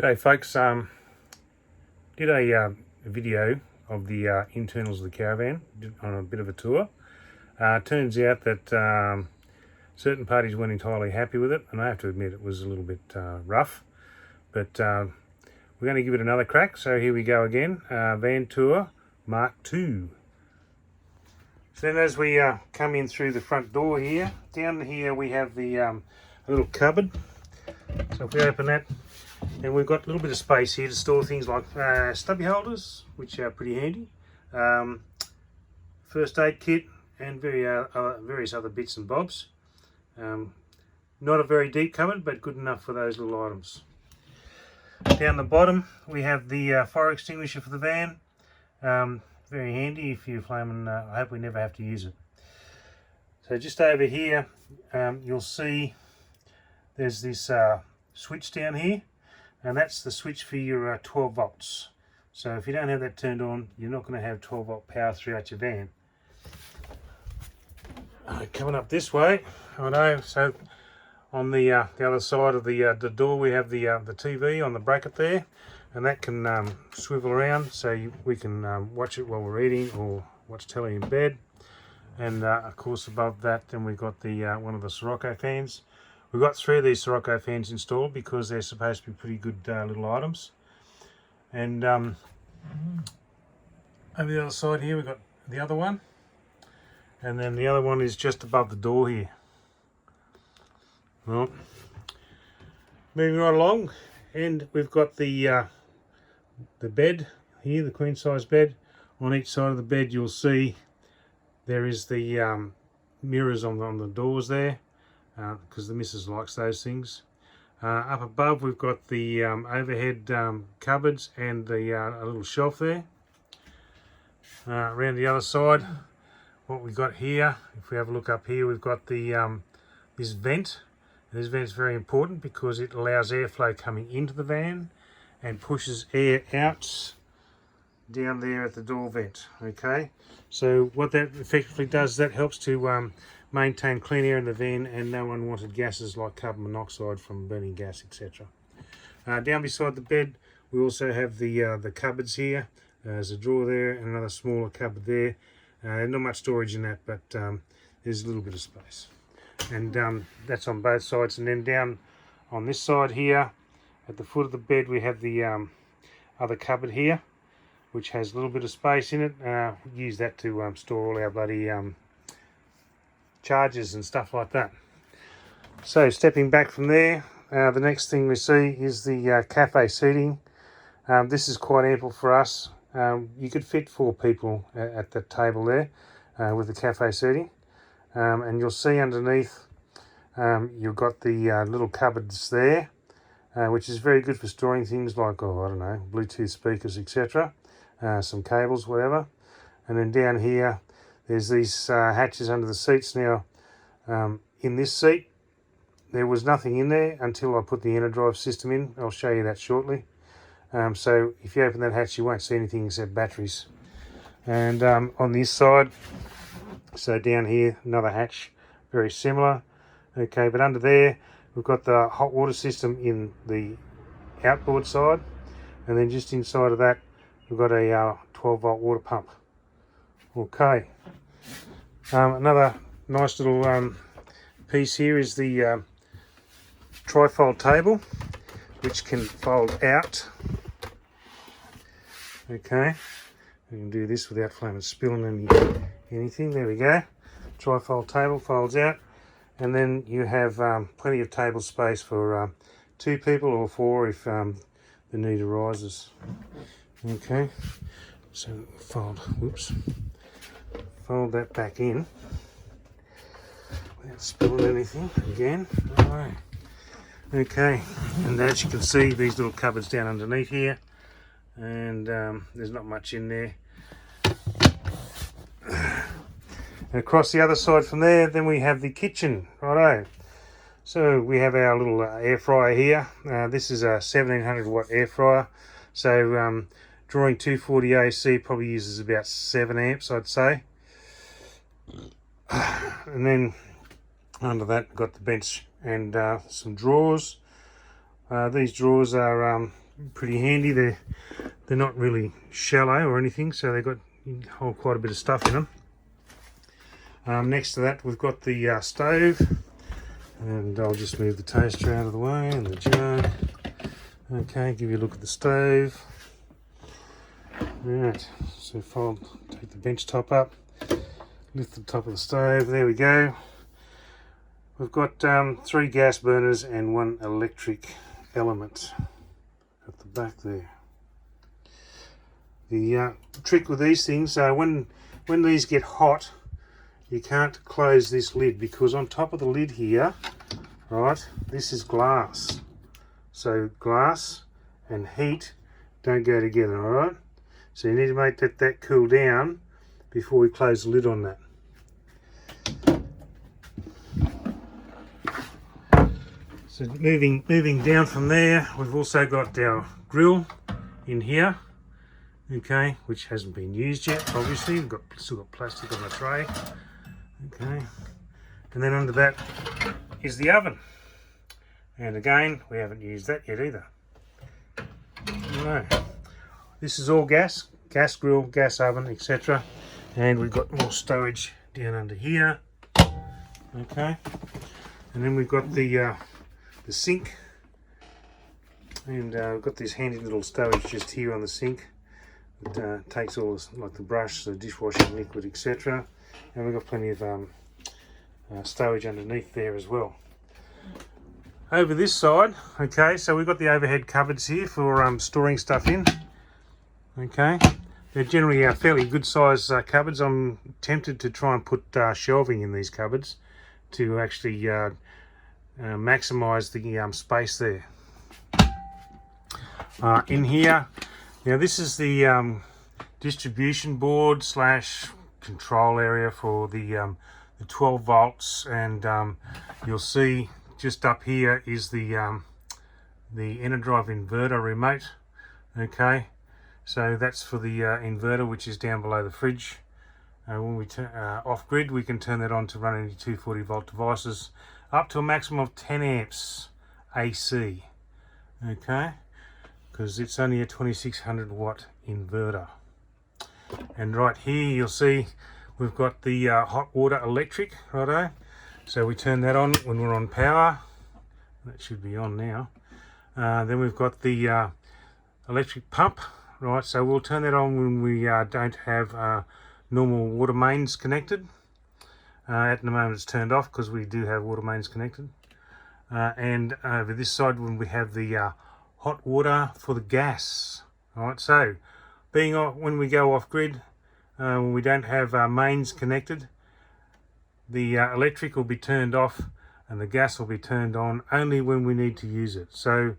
G'day folks, did a video of the internals of the caravan on a bit of a tour. Turns out that certain parties weren't entirely happy with it, and I have to admit it was a little bit rough, but we're going to give it another crack. So here we go again, van tour Mark II. So then as we come in through the front door here, down here we have the a little cupboard. So if we open that, and we've got a little bit of space here to store things like stubby holders, which are pretty handy, first aid kit, and various other bits and bobs. Not a very deep cupboard, but good enough for those little items. Down the bottom we have the fire extinguisher for the van. Very handy if you're flaming. I hope we never have to use it. So just over here, you'll see there's this switch down here, and that's the switch for your 12 volts. So if you don't have that turned on, you're not going to have 12 volt power throughout your van. Coming up this way, I know. So on the other side of the door, we have the TV on the bracket there, and that can swivel around, so we can watch it while we're eating or watch telly in bed. And of course, above that, then we've got the one of the Sirocco fans. We've got 3 of these Sirocco fans installed because they're supposed to be pretty good little items. And over the other side here, we've got the other one. And then the other one is just above the door here. Well, moving right along, and we've got the bed here, the queen size bed. On each side of the bed, you'll see there is the mirrors on the doors there, because the missus likes those things. Up above we've got the overhead cupboards and the a little shelf there. Around the other side, what we've got here, if we have a look up here, we've got the this vent. This vent's very important because it allows airflow coming into the van and pushes air out down there at the door vent. Okay, so what that effectively does, that helps to maintain clean air in the van and no unwanted gases like carbon monoxide from burning gas, etc. Down beside the bed, we also have the cupboards here. There's a drawer there and another smaller cupboard there. Not much storage in that, but there's a little bit of space. And that's on both sides. And then down on this side here, at the foot of the bed, we have the other cupboard here, which has a little bit of space in it. We use that to store all our bloody chargers and stuff like that. So stepping back from there, the next thing we see is the cafe seating. This is quite ample for us. You could fit 4 people at that table there with the cafe seating. And you'll see underneath you've got the little cupboards there, which is very good for storing things like, I don't know, Bluetooth speakers, etc. Some cables, whatever. And then down here, there's these hatches under the seats. Now, in this seat, there was nothing in there until I put the inner drive system in. I'll show you that shortly. So if you open that hatch, you won't see anything except batteries. And on this side, so down here, another hatch, very similar. Okay, but under there, we've got the hot water system in the outboard side. And then just inside of that, we've got a 12 volt water pump. Okay. Another nice little piece here is the trifold table, which can fold out. Okay, we can do this without flaming spilling anything. There we go. Trifold table folds out, and then you have plenty of table space for 2 people or 4 if the need arises. Okay, so fold that back in without spilling anything again. All right. Okay, and as you can see, these little cupboards down underneath here, and there's not much in there. And across the other side from there, then we have the kitchen. Righto. So we have our little air fryer here. This is a 1700 watt air fryer. So drawing 240 AC probably uses about 7 amps, I'd say. And then under that, we've got the bench and some drawers. These drawers are pretty handy. They're not really shallow or anything, so they've got, you can hold quite a bit of stuff in them. Next to that we've got the stove, and I'll just move the toaster out of the way and the jug. Okay, give you a look at the stove. Right, so if I'll take the bench top up, lift the top of the stove, there we go. We've got 3 gas burners and 1 electric element at the back there. The trick with these things, when these get hot, you can't close this lid, because on top of the lid here, right, this is glass. So glass and heat don't go together, alright? So you need to make that cool down before we close the lid on that. So moving down from there, we've also got our grill in here, okay, which hasn't been used yet, obviously. We've still got plastic on the tray, okay. And then under that is the oven, and again, we haven't used that yet either. No. This is all gas grill, gas oven, etc. And we've got more storage down under here, okay. And then we've got the sink, and we've got this handy little stowage just here on the sink. It takes all this, like the brush, the dishwashing liquid, etc. And we've got plenty of stowage underneath there as well. Over this side, okay, so we've got the overhead cupboards here for storing stuff in. Okay, they're generally fairly good size cupboards. I'm tempted to try and put shelving in these cupboards to actually maximize the space there. In here, now this is the distribution board / control area for the 12 volts, and you'll see just up here is the EnerDrive inverter remote. Okay, so that's for the inverter, which is down below the fridge. When we turn off grid, we can turn that on to run any 240 volt devices up to a maximum of 10 amps AC, okay, because it's only a 2600 watt inverter. And right here you'll see we've got the hot water electric, righto, so we turn that on when we're on power. That should be on now. Then we've got the electric pump, right, so we'll turn that on when we don't have normal water mains connected. At the moment it's turned off because we do have water mains connected. And over this side, when we have the hot water for the gas. Alright, so being when we go off grid, when we don't have mains connected, the electric will be turned off and the gas will be turned on only when we need to use it. So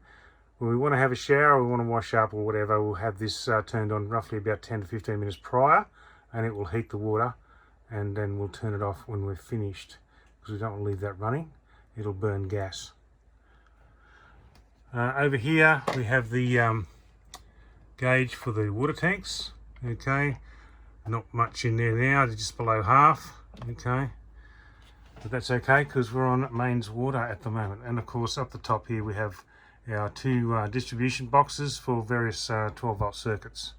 when we want to have a shower or we want to wash up or whatever, we'll have this turned on roughly about 10 to 15 minutes prior, and it will heat the water, and then we'll turn it off when we're finished, because we don't want to leave that running. It'll burn gas. Over here we have the gauge for the water tanks. Okay, not much in there now, they're just below half. Okay, but that's okay because we're on mains water at the moment. And of course up the top here we have our 2 distribution boxes for various 12 volt circuits.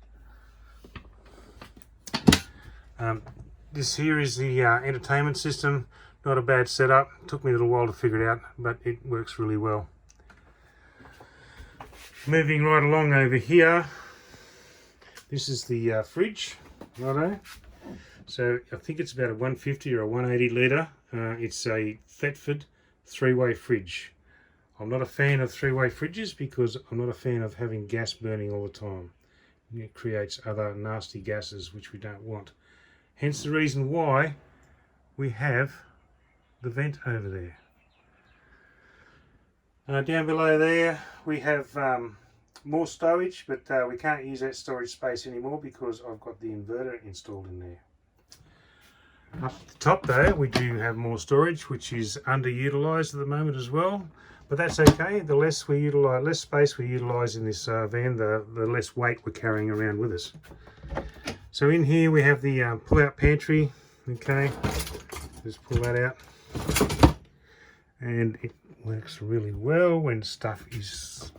This here is the entertainment system. Not a bad setup. Took me a little while to figure it out, but it works really well. Moving right along over here, this is the fridge, righto. So I think it's about a 150 or a 180 litre. It's a Thetford 3-way fridge. I'm not a fan of 3-way fridges because I'm not a fan of having gas burning all the time. It creates other nasty gases which we don't want. Hence the reason why we have the vent over there. Down below there we have more storage, but we can't use that storage space anymore because I've got the inverter installed in there. Up at the top though we do have more storage, which is underutilized at the moment as well, but that's okay. The less space we utilize in this van, the less weight we're carrying around with us. So in here we have the pull-out pantry. Okay, just pull that out, and it works really well when stuff is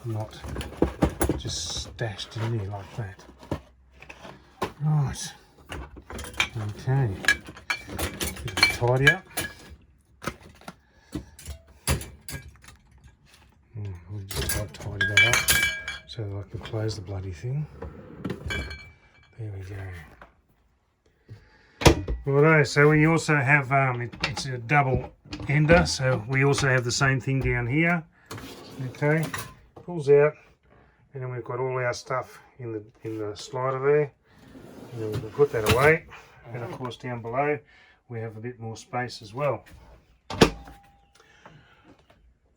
not just stashed in there like that. Right. Okay. Tidy up. We'll just tidy that up so that I can close the bloody thing. There we go. Righto, so we also have, it's a double ender, so we also have the same thing down here. Okay, pulls out, and then we've got all our stuff in the slider there. And then we can put that away, and of course down below we have a bit more space as well.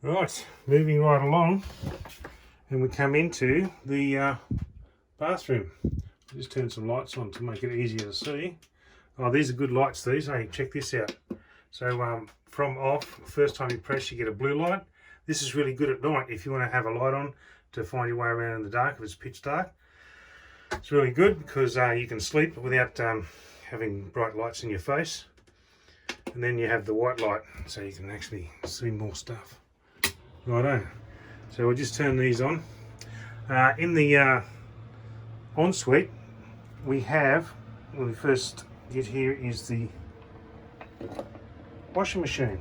Right, moving right along, and we come into the bathroom. I'll just turn some lights on to make it easier to see. Oh, these are good lights, these. Hey, check this out. So from off, first time you press, you get a blue light. This is really good at night if you want to have a light on to find your way around in the dark if it's pitch dark. It's really good because you can sleep without having bright lights in your face. And then you have the white light, so you can actually see more stuff. Righto. So we'll just turn these on. In the ensuite, we have, when we first get here, is the washing machine.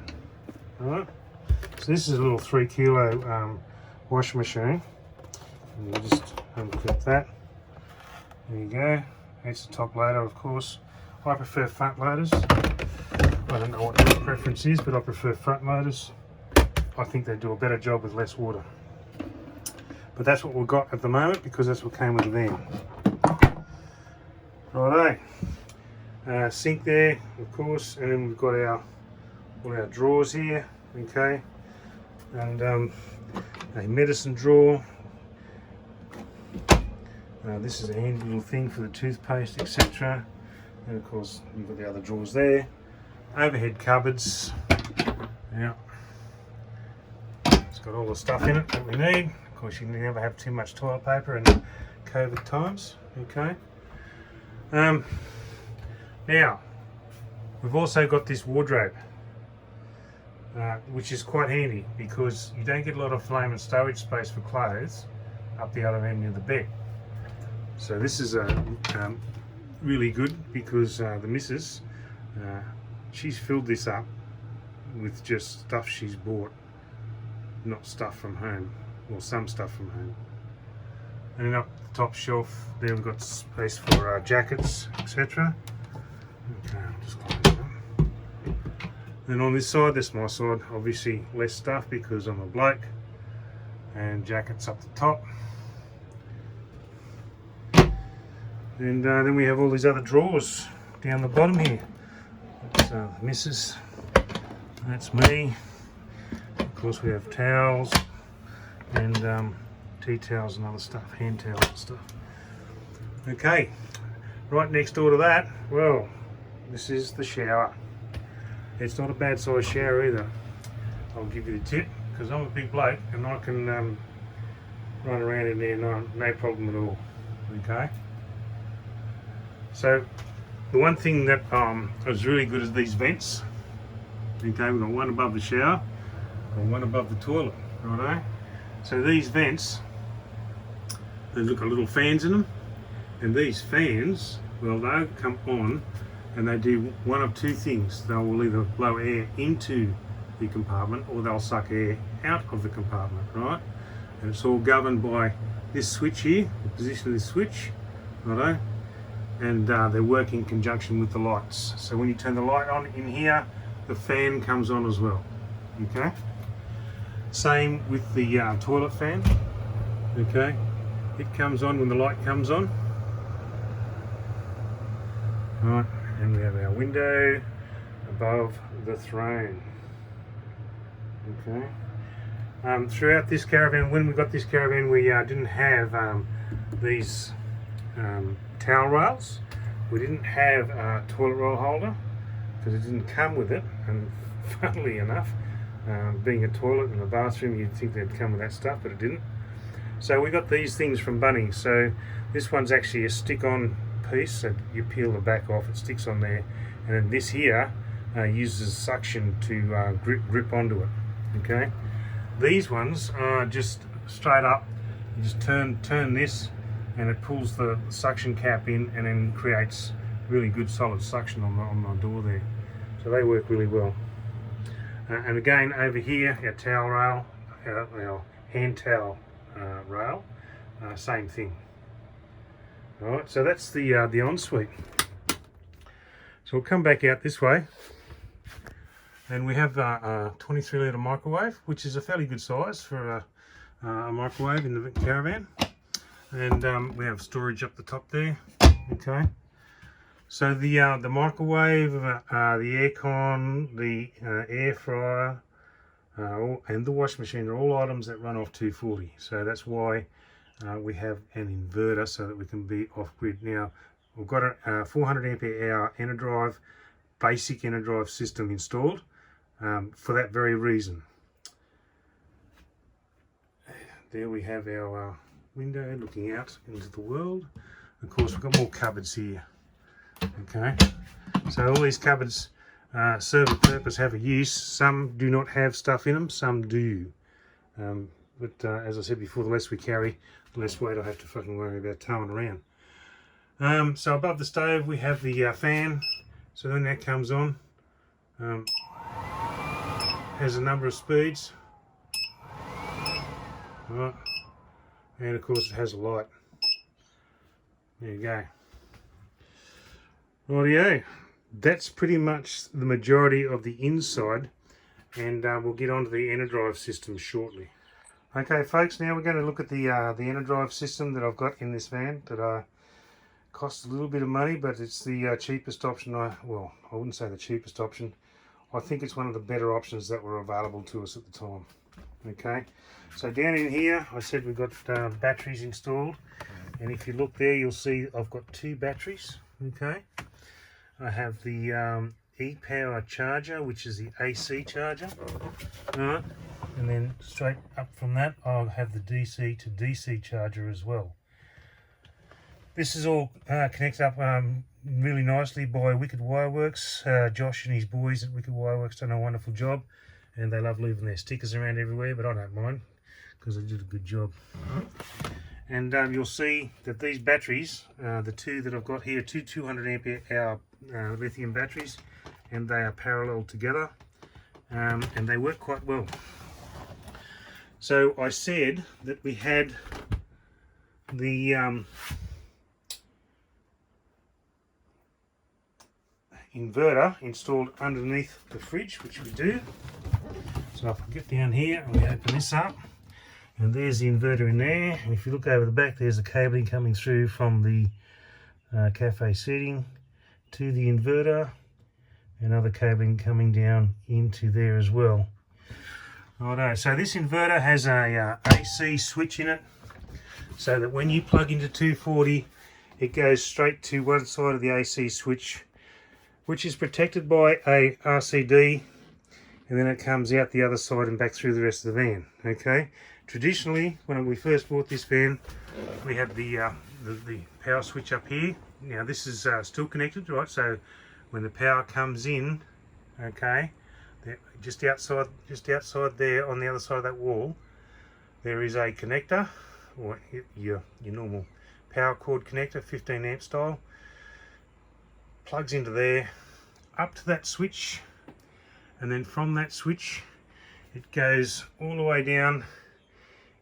Alright. So this is a little 3 kilo washing machine. And we'll just unclip that. There you go. It's the top loader, of course. I prefer front loaders. I don't know what your preference is, but I prefer front loaders. I think they do a better job with less water. But that's what we've got at the moment because that's what came with the van. Righto. Sink there, of course, and then we've got all our drawers here, okay, and a medicine drawer. This is a handy little thing for the toothpaste, etc. And of course, you've got the other drawers there. Overhead cupboards. Yeah. It's got all the stuff in it that we need. Of course, you can never have too much toilet paper in COVID times, okay. Now, we've also got this wardrobe, which is quite handy because you don't get a lot of flame and stowage space for clothes up the other end of the bed. So this is really good because the missus, she's filled this up with just stuff she's bought, not stuff from home, or some stuff from home. And then up the top shelf there we've got space for jackets, etc. Okay, I'll just close that. Then on this side, that's my side, obviously less stuff because I'm a bloke, and jackets up the top. And then we have all these other drawers down the bottom here. That's the missus, that's me. Of course we have towels and tea towels and other stuff, hand towels and stuff. Okay, right next door to that, well, this is the shower. It's not a bad size shower either. I'll give you the tip because I'm a big bloke and I can run around in there no problem at all. Okay. So the one thing that was really good is these vents. Okay, we've got one above the shower and one above the toilet. Righto. So these vents, they've got little fans in them, and these fans, well, they'll come on and they do one of two things. They will either blow air into the compartment or they'll suck air out of the compartment, right? And it's all governed by this switch here, the position of this switch, righto? And they work in conjunction with the lights. So when you turn the light on in here, the fan comes on as well, okay? Same with the toilet fan, okay? It comes on when the light comes on. All right, and we have our window above the throne, okay? Throughout this caravan, when we got this caravan, we didn't have these towel rails. We didn't have a toilet roll holder because it didn't come with it, and funnily enough, being a toilet and a bathroom, you'd think they'd come with that stuff, but it didn't. So we got these things from Bunnings. So this one's actually a stick-on piece, so you peel the back off, it sticks on there, and then this here uses suction to grip onto it, okay? These ones are just straight up, You just turn this, and it pulls the suction cap in, and then creates really good solid suction on the door there. So they work really well. And again, over here, our towel rail, our hand towel rail, same thing. All right, so that's the ensuite. So we'll come back out this way, and we have a 23 litre microwave, which is a fairly good size for a microwave in the caravan. And we have storage up the top there. Okay. So the microwave, the aircon, the air fryer, and the washing machine are all items that run off 240. So that's why we have an inverter, so that we can be off grid. Now we've got a 400 ampere hour EnerDrive, basic EnerDrive system installed for that very reason. There we have our window looking out into the world. Of course, we've got more cupboards here. Okay, so all these cupboards serve a purpose, have a use. Some do not have stuff in them, some do. But as I said before, the less we carry, the less weight I have to fucking worry about towing around. So above the stove we have the fan. So when that comes on, has a number of speeds. Right. And of course it has a light. There you go. Rightio. That's pretty much the majority of the inside, and we'll get onto the EnerDrive system shortly. Okay folks, now we're going to look at the EnerDrive system that I've got in this van that costs a little bit of money, but it's the cheapest option. Well, I wouldn't say the cheapest option. I think it's one of the better options that were available to us at the time. Okay, so down in here I said we've got batteries installed, and if you look there you'll see I've got 2 batteries. Okay, I have the e-power charger, which is the AC charger, and then straight up from that I'll have the DC to DC charger as well. This is all connected up really nicely by Wicked Wireworks. Josh and his boys at Wicked Wireworks done a wonderful job, and they love leaving their stickers around everywhere, but I don't mind because they did a good job. And you'll see that these batteries, the 2 that I've got here, 2 200 ampere hour lithium batteries, and they are parallel together, and they work quite well. So I said that we had the inverter installed underneath the fridge, which we do. So if I get down here and we open this up, and there's the inverter in there, and if you look over the back there's the cabling coming through from the cafe seating to the inverter, and other cabling coming down into there as well. Righto, so this inverter has a AC switch in it, so that when you plug into 240 it goes straight to one side of the AC switch, which is protected by a RCD, and then it comes out the other side and back through the rest of the van. Okay, traditionally when we first bought this van we had the power switch up here. Now this is still connected, right? So when the power comes in, okay, just outside there on the other side of that wall there is a connector, or your normal power cord connector, 15 amp style, plugs into there, up to that switch, and then from that switch it goes all the way down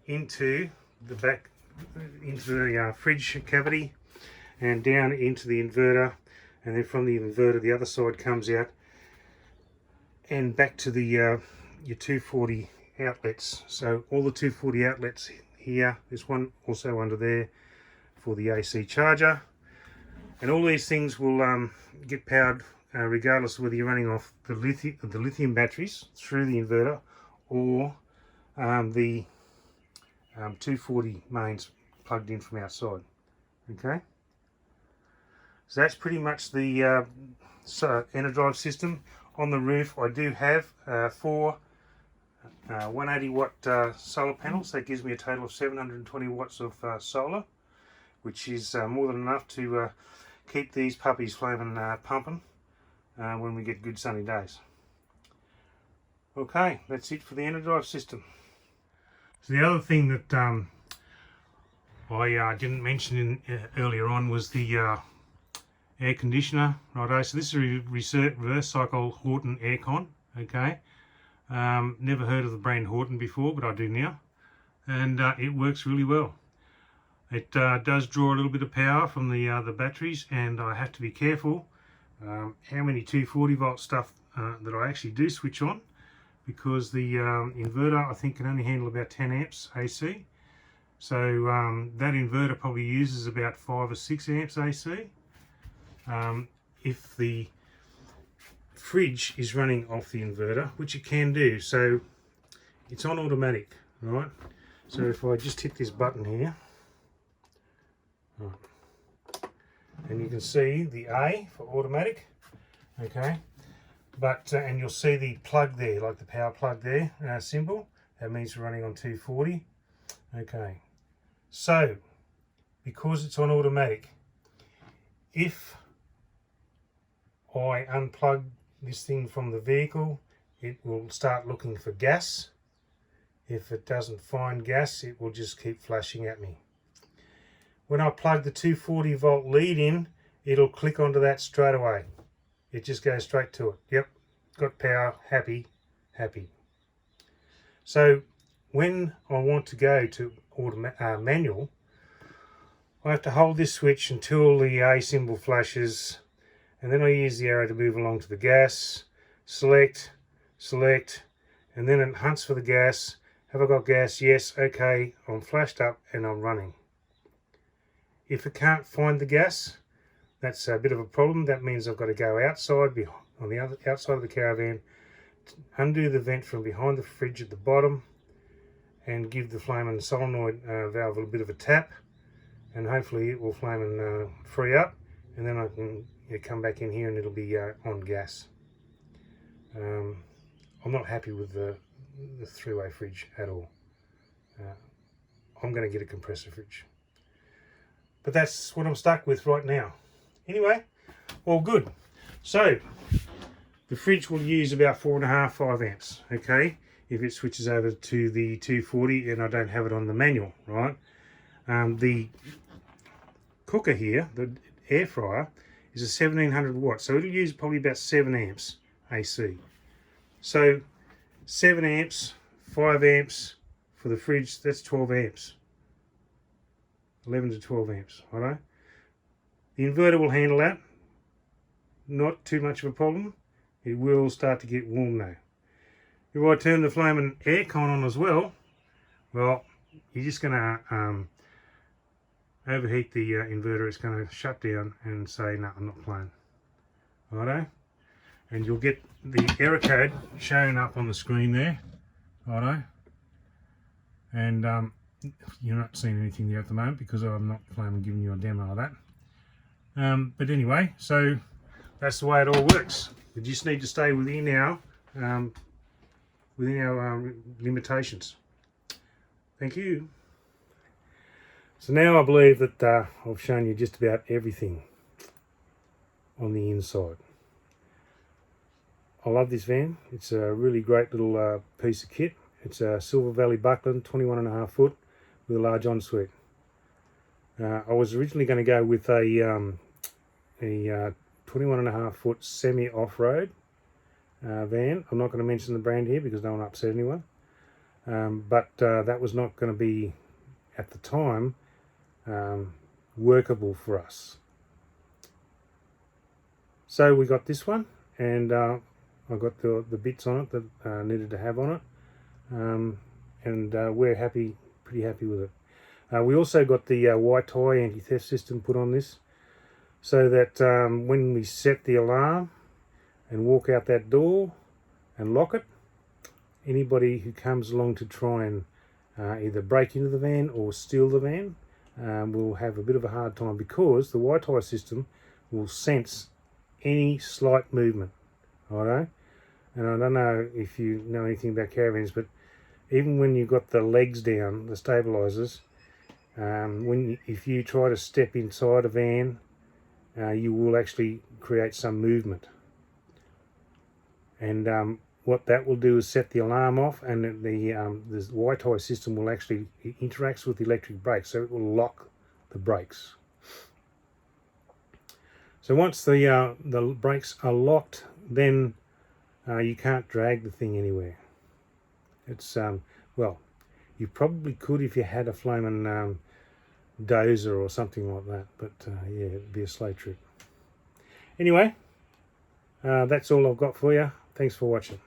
into the back, into the fridge cavity, and down into the inverter, and then from the inverter the other side comes out and back to the your 240 outlets. So all the 240 outlets here, there's one also under there for the AC charger, and all these things will get powered regardless of whether you're running off the lithium batteries through the inverter or the 240 mains plugged in from outside. Okay, so that's pretty much the EnerDrive system. On the roof I do have 4 180 watt solar panels. That gives me a total of 720 watts of solar, which is more than enough to keep these puppies flaming pumping when we get good sunny days. Okay, that's it for the EnerDrive system. So the other thing that I didn't mention earlier on was the air conditioner. Righto, so this is a reverse cycle Horton aircon. Okay, never heard of the brand Horton before, but I do now, and it works really well. It does draw a little bit of power from the batteries, and I have to be careful how many 240 volt stuff that I actually do switch on, because the inverter I think can only handle about 10 amps AC. So that inverter probably uses about 5 or 6 amps AC. If the fridge is running off the inverter, which it can do, so it's on automatic, right? So if I just hit this button here, right, and you can see the A for automatic, okay, but and you'll see the plug there, like the power plug there, symbol. That means we're running on 240. Okay, so because it's on automatic, if I unplug this thing from the vehicle, it will start looking for gas. If it doesn't find gas, it will just keep flashing at me. When I plug the 240 volt lead in, it'll click onto that straight away. It just goes straight to it. Yep, got power, happy, happy. So when I want to go to manual, I have to hold this switch until the A symbol flashes, and then I use the arrow to move along to the gas, select, and then it hunts for the gas. Have I got gas? Yes, okay, I'm flashed up and I'm running. If it can't find the gas, that's a bit of a problem. That means I've got to go outside, on the other outside of the caravan, undo the vent from behind the fridge at the bottom, and give the flame and solenoid valve a bit of a tap, and hopefully it will flame and free up, and then I can come back in here and it'll be on gas. I'm not happy with the three-way fridge at all. I'm going to get a compressor fridge. But that's what I'm stuck with right now. Anyway, all good. So the fridge will use about 5 amps, okay, if it switches over to the 240 and I don't have it on the manual, right? The cooker here, the air fryer, is a 1700 watts, so it'll use probably about 7 amps AC. So 7 amps, 5 amps for the fridge, that's 12 amps. 11 to 12 amps, alright? The inverter will handle that. Not too much of a problem. It will start to get warm now. If I turn the flame and aircon on as well, well, you're just going to overheat the inverter. It's going to shut down and say, no, I'm not playing. Righto? And you'll get the error code showing up on the screen there. Righto? And you're not seeing anything there at the moment because I'm not planning on giving you a demo of that. But anyway, so that's the way it all works. We just need to stay within our limitations. Thank you. So now I believe that I've shown you just about everything on the inside. I love this van. It's a really great little piece of kit. It's a Silver Valley Buckland, 21.5 foot with a large ensuite. I was originally going to go with a 21.5 foot semi off-road van. I'm not going to mention the brand here because I don't want to upset anyone. But that was not going to be, at the time, workable for us. So we got this one, and I got the bits on it that I needed to have on it, and we're pretty happy with it. We also got the white tie anti-theft system put on this, so that when we set the alarm and walk out that door and lock it, anybody who comes along to try and either break into the van or steal the van will have a bit of a hard time, because the white tie system will sense any slight movement. Alright? And I don't know if you know anything about caravans, but even when you've got the legs down, the stabilizers, if you try to step inside a van, you will actually create some movement. And what that will do is set the alarm off, and the Wi-Fi system will actually interacts with the electric brakes, so it will lock the brakes. So once the brakes are locked, then you can't drag the thing anywhere. It's well, you probably could if you had a flaming dozer or something like that, but yeah, it'd be a slow trip. Anyway, that's all I've got for you. Thanks for watching.